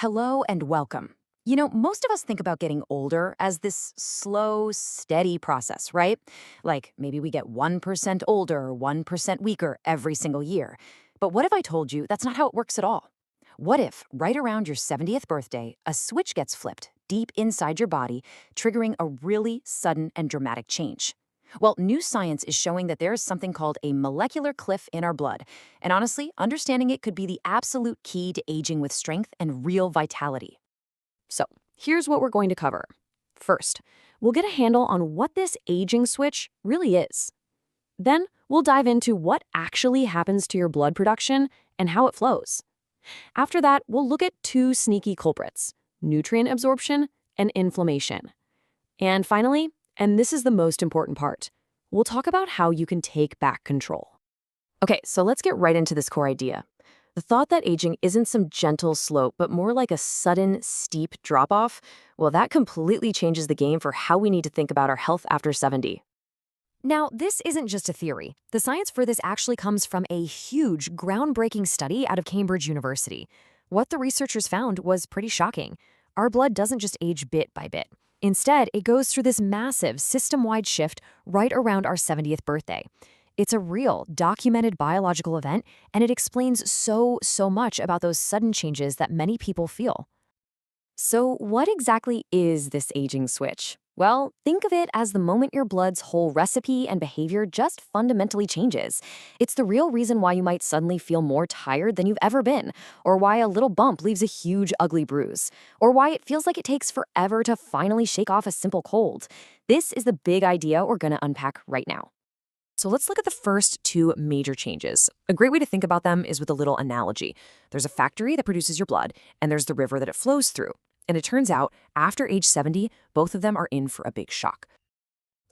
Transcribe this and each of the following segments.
Hello and welcome. Most of us think about getting older as this slow, steady process, right? Like maybe we get 1% older, 1% weaker every single year. But what if I told you that's not how it works at all? What if, right around your 70th birthday, a switch gets flipped deep inside your body, triggering a really sudden and dramatic change? Well, new science is showing that there is something called a molecular cliff in our blood. And honestly, understanding it could be the absolute key to aging with strength and real vitality. So, here's what we're going to cover. First, we'll get a handle on what this aging switch really is. Then, we'll dive into what actually happens to your blood production and how it flows. After that, we'll look at two sneaky culprits: nutrient absorption and inflammation. And finally, and this is the most important part, we'll talk about how you can take back control. Okay, so let's get right into this core idea. The thought that aging isn't some gentle slope, but more like a sudden, steep drop-off, well, that completely changes the game for how we need to think about our health after 70. Now, this isn't just a theory. The science for this actually comes from a huge, groundbreaking study out of Cambridge University. What the researchers found was pretty shocking. Our blood doesn't just age bit by bit. Instead, it goes through this massive, system-wide shift right around our 70th birthday. It's a real, documented biological event, and it explains so much about those sudden changes that many people feel. So what exactly is this aging switch? Well, think of it as the moment your blood's whole recipe and behavior just fundamentally changes. It's the real reason why you might suddenly feel more tired than you've ever been, or why a little bump leaves a huge, ugly bruise, or why it feels like it takes forever to finally shake off a simple cold. This is the big idea we're going to unpack right now. So let's look at the first two major changes. A great way to think about them is with a little analogy. There's a factory that produces your blood, and there's the river that it flows through. And it turns out, after age 70, both of them are in for a big shock.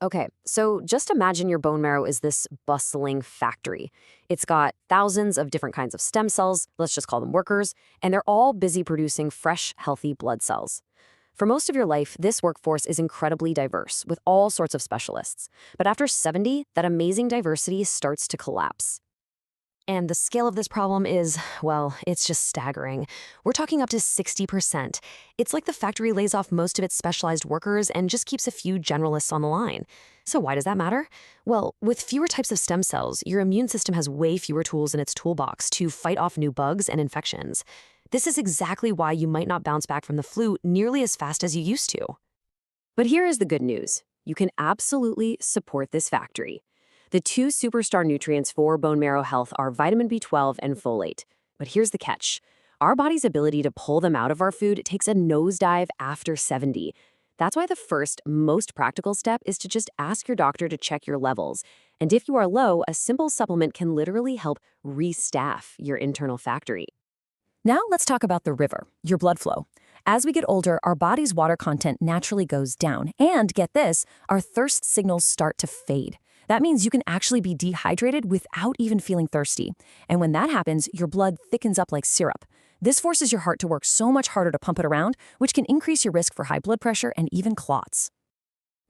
Okay, so just imagine your bone marrow is this bustling factory. It's got thousands of different kinds of stem cells, let's just call them workers, and they're all busy producing fresh, healthy blood cells. For most of your life, this workforce is incredibly diverse, with all sorts of specialists. But after 70, that amazing diversity starts to collapse. And the scale of this problem is, well, it's just staggering. We're talking up to 60%. It's like the factory lays off most of its specialized workers and just keeps a few generalists on the line. So why does that matter? Well, with fewer types of stem cells, your immune system has way fewer tools in its toolbox to fight off new bugs and infections. This is exactly why you might not bounce back from the flu nearly as fast as you used to. But here is the good news. You can absolutely support this factory. The two superstar nutrients for bone marrow health are vitamin B12 and folate. But here's the catch. Our body's ability to pull them out of our food takes a nosedive after 70. That's why the first, most practical step is to just ask your doctor to check your levels. And if you are low, a simple supplement can literally help restaff your internal factory. Now let's talk about the river, your blood flow. As we get older, our body's water content naturally goes down. And get this, our thirst signals start to fade. That means you can actually be dehydrated without even feeling thirsty. And when that happens, your blood thickens up like syrup. This forces your heart to work so much harder to pump it around, which can increase your risk for high blood pressure and even clots.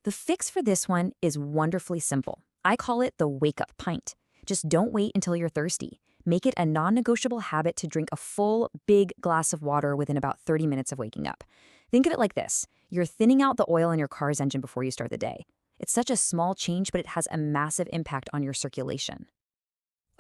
The fix for this one is wonderfully simple. I call it the wake-up pint. Just don't wait until you're thirsty. Make it a non-negotiable habit to drink a full, big glass of water within about 30 minutes of waking up. Think of it like this. You're thinning out the oil in your car's engine before you start the day. It's such a small change, but it has a massive impact on your circulation.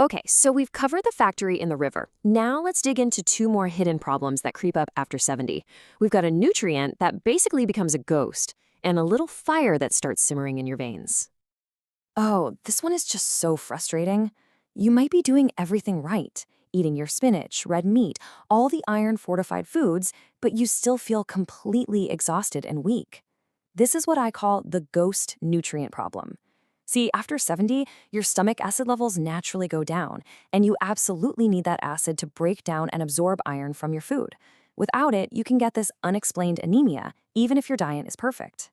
Okay, so we've covered the factory in the river. Now let's dig into two more hidden problems that creep up after 70. We've got a nutrient that basically becomes a ghost, and a little fire that starts simmering in your veins. Oh, this one is just so frustrating. You might be doing everything right, eating your spinach, red meat, all the iron-fortified foods, but you still feel completely exhausted and weak. This is what I call the ghost nutrient problem. See, after 70, your stomach acid levels naturally go down, and you absolutely need that acid to break down and absorb iron from your food. Without it, you can get this unexplained anemia, even if your diet is perfect.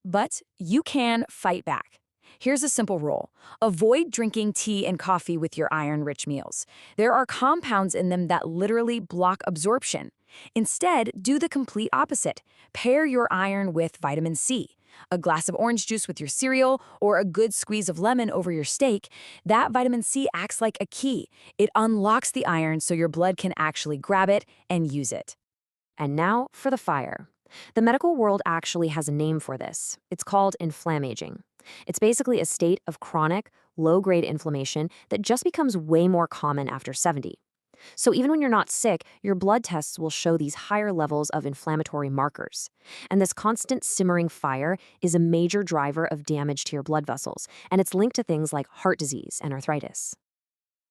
But you can fight back. Here's a simple rule. Avoid drinking tea and coffee with your iron-rich meals. There are compounds in them that literally block absorption. Instead, do the complete opposite. Pair your iron with vitamin C. A glass of orange juice with your cereal, or a good squeeze of lemon over your steak. That vitamin C acts like a key. It unlocks the iron so your blood can actually grab it and use it. And now for the fire. The medical world actually has a name for this. It's called inflammaging. It's basically a state of chronic, low-grade inflammation that just becomes way more common after 70. So even when you're not sick, your blood tests will show these higher levels of inflammatory markers. And this constant simmering fire is a major driver of damage to your blood vessels, and it's linked to things like heart disease and arthritis.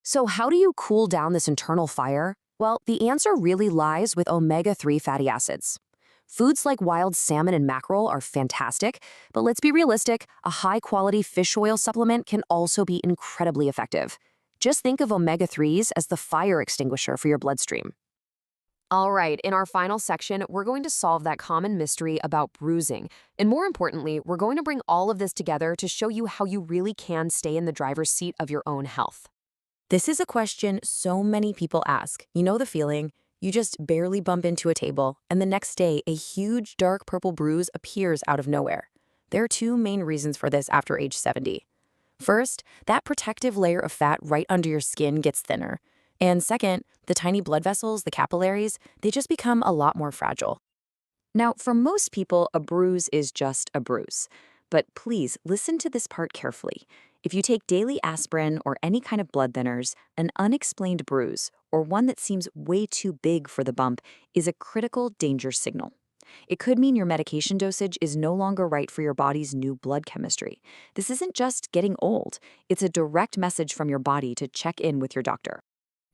So how do you cool down this internal fire? Well, the answer really lies with omega-3 fatty acids. Foods like wild salmon and mackerel are fantastic, but let's be realistic, a high-quality fish oil supplement can also be incredibly effective. Just think of omega-3s as the fire extinguisher for your bloodstream. All right, in our final section, we're going to solve that common mystery about bruising. And more importantly, we're going to bring all of this together to show you how you really can stay in the driver's seat of your own health. This is a question so many people ask. You know the feeling? You just barely bump into a table, and the next day, a huge dark purple bruise appears out of nowhere. There are two main reasons for this after age 70. First, that protective layer of fat right under your skin gets thinner. And second, the tiny blood vessels, the capillaries, they just become a lot more fragile. Now, for most people, a bruise is just a bruise. But please listen to this part carefully. If you take daily aspirin or any kind of blood thinners, an unexplained bruise, or one that seems way too big for the bump, is a critical danger signal. It could mean your medication dosage is no longer right for your body's new blood chemistry. This isn't just getting old. It's a direct message from your body to check in with your doctor.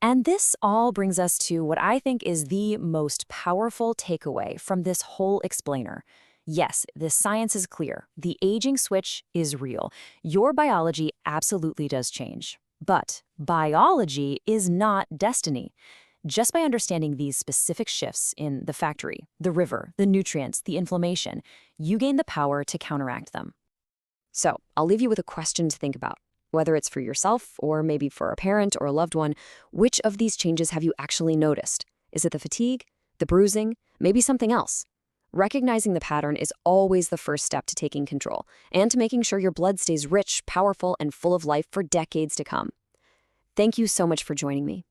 And this all brings us to what I think is the most powerful takeaway from this whole explainer. Yes, the science is clear. The aging switch is real. Your biology absolutely does change. But biology is not destiny. Just by understanding these specific shifts in the factory, the river, the nutrients, the inflammation, you gain the power to counteract them. So, I'll leave you with a question to think about. Whether it's for yourself or maybe for a parent or a loved one, which of these changes have you actually noticed? Is it the fatigue, the bruising, maybe something else? Recognizing the pattern is always the first step to taking control and to making sure your blood stays rich, powerful, and full of life for decades to come. Thank you so much for joining me.